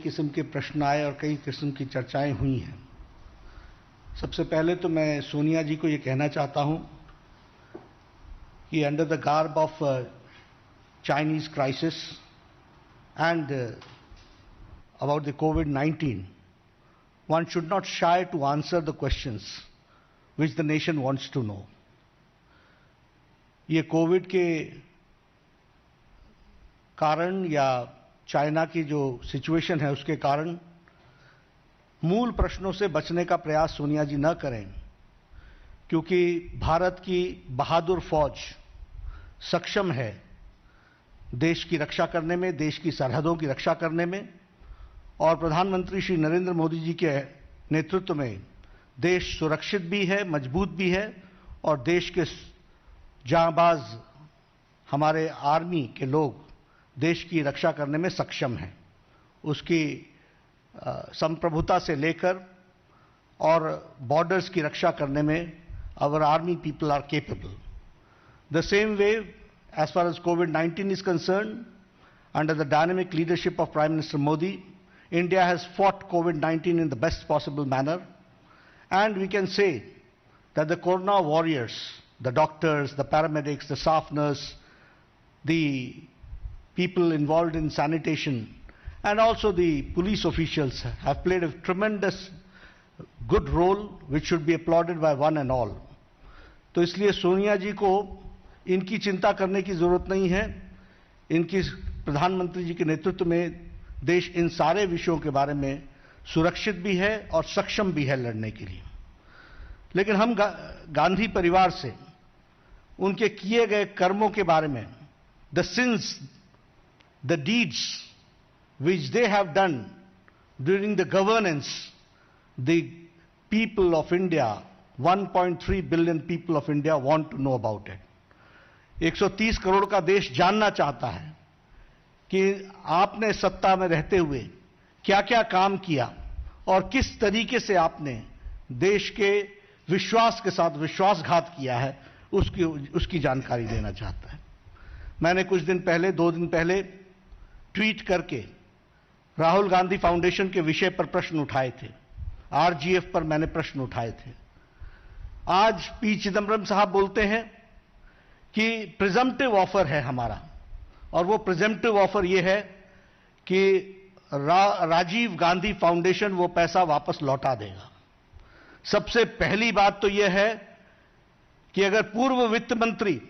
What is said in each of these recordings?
किस्म के प्रश्न आए और कई किस्म की चर्चाएं हुई हैं। सबसे पहले तो मैं सोनिया जी को ये कहना चाहता हूं कि under the garb of Chinese crisis and about the COVID-19, one should not shy to answer the questions which the nation wants to know. ये कोविड के कारण या चाइना की जो सिचुएशन है उसके कारण मूल प्रश्नों से बचने का प्रयास सोनिया जी न करें, क्योंकि भारत की बहादुर फौज सक्षम है देश की रक्षा करने में, देश की सरहदों की रक्षा करने में, और प्रधानमंत्री श्री नरेंद्र मोदी जी के नेतृत्व में देश सुरक्षित भी है, मजबूत भी है और देश के जांबाज हमारे आर्मी के लोग देश की रक्षा करने में सक्षम हैं। उसकी संप्रभुता से लेकर और बॉर्डर्स की रक्षा करने में our army people are capable. The same way as far as COVID-19 is concerned, under the dynamic leadership of Prime Minister Modi, India has fought COVID-19 in the best possible manner, and we can say that the Corona warriors, the doctors, the paramedics, the staff nurse, the people involved in sanitation, and also the police officials have played a tremendous good role which should be applauded by one and all. तो इसलिए सोनिया जी को इनकी चिंता करने की जरूरत नहीं है। इनकी प्रधानमंत्री जी के नेतृत्व में देश इन सारे विषयों के बारे में सुरक्षित भी है और सक्षम भी है लड़ने के लिए। लेकिन हम गांधी परिवार से उनके किए गए कर्मों के बारे में, the sins, the deeds which they have done during the governance, the people of India, 1.3 billion people of India want to know about it. 130 crore का देश जानना चाहता है कि आपने सत्ता में रहते हुए क्या क्या काम किया और किस तरीके से आपने देश के विश्वास के साथ विश्वासघात किया है, उसकी जानकारी देना चाहता है। मैंने कुछ दिन पहले, 2 दिन पहले ट्वीट करके राहुल गांधी फाउंडेशन के विषय पर प्रश्न उठाए थे। आरजीएफ पर मैंने प्रश्न उठाए थे। आज पी चिदम्बरम साहब बोलते हैं कि प्रिजम्पटिव ऑफर है हमारा, और वो प्रिजम्पटिव ऑफर ये है कि राजीव गांधी फाउंडेशन वो पैसा वापस लौटा देगा। सबसे पहली बात तो यह है कि अगर पूर्व वित्त मंत्री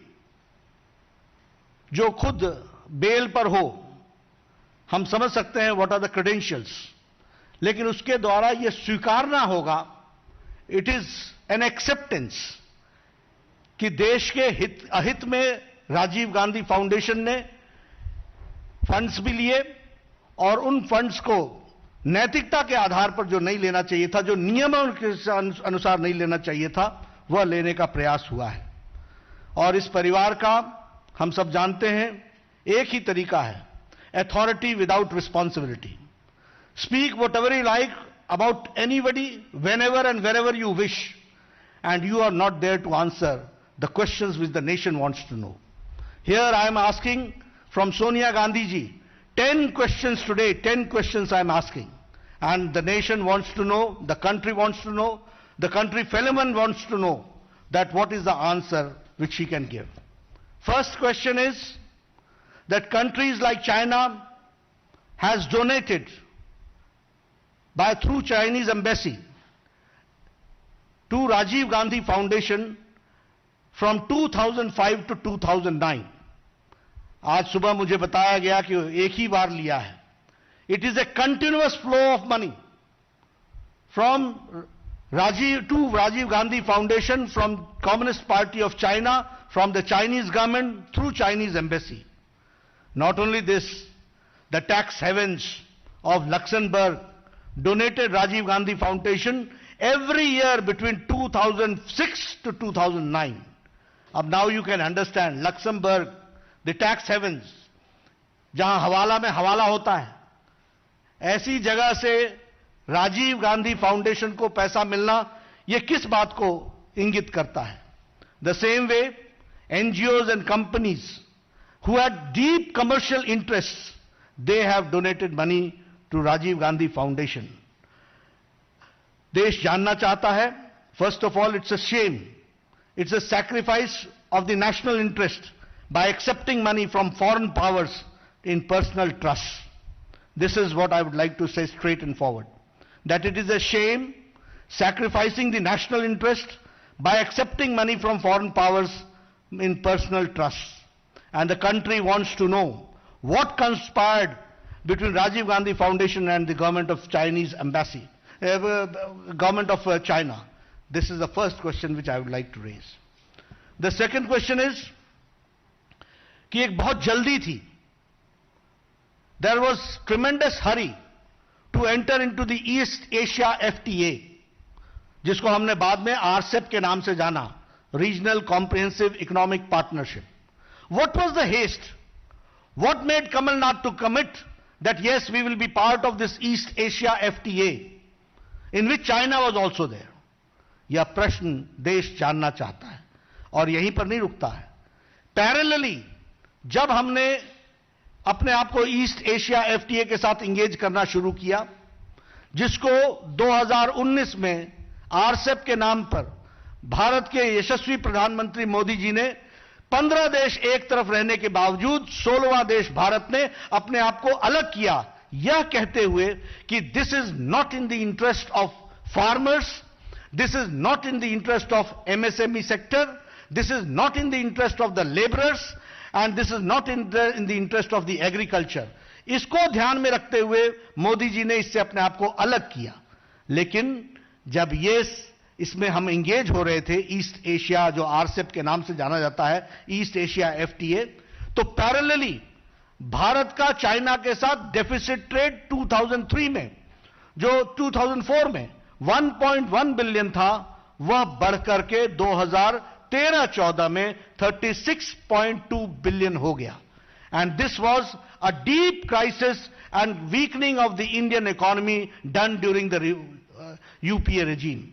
जो खुद बेल पर हो, हम समझ सकते हैं व्हाट आर द क्रेडेंशियल्स, लेकिन उसके द्वारा यह स्वीकारना होगा, इट इज एन एक्सेप्टेंस कि देश के अहित में राजीव गांधी फाउंडेशन ने फंड्स भी लिए और उन फंड्स को नैतिकता के आधार पर जो नहीं लेना चाहिए था, जो नियमों के अनुसार नहीं लेना चाहिए था, वह लेने का प्रयास हुआ है। और इस परिवार का हम सब जानते हैं एक ही तरीका है, authority without responsibility. Speak whatever you like about anybody, whenever and wherever you wish, and you are not there to answer the questions which the nation wants to know. Here I am asking from Sonia Gandhi ji, 10 questions today, 10 questions I am asking. And the nation wants to know, the country wants to know, the country fellow man wants to know that what is the answer which he can give. First question is, that countries like China has donated through Chinese embassy to Rajiv Gandhi Foundation from 2005 to 2009. आज सुबह मुझे बताया गया कि एक ही बार लिया है। It is a continuous flow of money from Rajiv Gandhi Foundation, from Communist Party of China, from the Chinese government through Chinese embassy. Not only this, the tax havens of Luxembourg donated Rajiv Gandhi Foundation every year between 2006 to 2009. Now you can understand, Luxembourg, the tax havens, जहां हवाला में हवाला होता है, ऐसी जगह से Rajiv Gandhi foundation को पैसा मिलना, यह किस बात को इंगित करता है? The same way, NGOs and companies who had deep commercial interests, they have donated money to Rajiv Gandhi Foundation. देश जानना चाहता है, first of all, it's a shame. It's a sacrifice of the national interest by accepting money from foreign powers in personal trust. This is what I would like to say straight and forward. That it is a shame sacrificing the national interest by accepting money from foreign powers in personal trust. And the country wants to know what conspired between Rajiv Gandhi Foundation and the government of Chinese embassy, government of China. This is the first question which I would like to raise. The second question is कि एक बहुत जल्दी थी. There was tremendous hurry to enter into the East Asia FTA, जिसको हमने बाद में RCEP के नाम से जाना, Regional Comprehensive Economic Partnership. What was the haste? What made Kamal Nath to commit that yes, we will be part of this East Asia FTA, in which China was also there? यह प्रश्न देश जानना चाहता है और यहीं पर नहीं रुकता है. पैरेलली जब हमने अपने आप को ईस्ट एशिया एफटीए के साथ इंगेज करना शुरू किया, जिसको 2019 में आरसेप के नाम पर भारत के यशस्वी प्रधानमंत्री मोदी जी ने 15 देश एक तरफ रहने के बावजूद 16वां देश भारत ने अपने आप को अलग किया, यह कहते हुए कि this is not in the interest of farmers, this is not in the interest of MSME sector, this is not in the interest of the laborers, and this is not in the interest of the agriculture. इसको ध्यान में रखते हुए मोदी जी ने इससे अपने आप को अलग किया. लेकिन जब इसमें हम इंगेज हो रहे थे, ईस्ट एशिया जो आरसेप के नाम से जाना जाता है, ईस्ट एशिया एफटीए, तो पैरेलली भारत का चाइना के साथ डेफिसिट ट्रेड 2003 में, जो 2004 में 1.1 बिलियन था, वह बढ़कर के 2013-14 में 36.2 बिलियन हो गया. And this was a deep crisis and weakening of the Indian economy done during the UPA regime.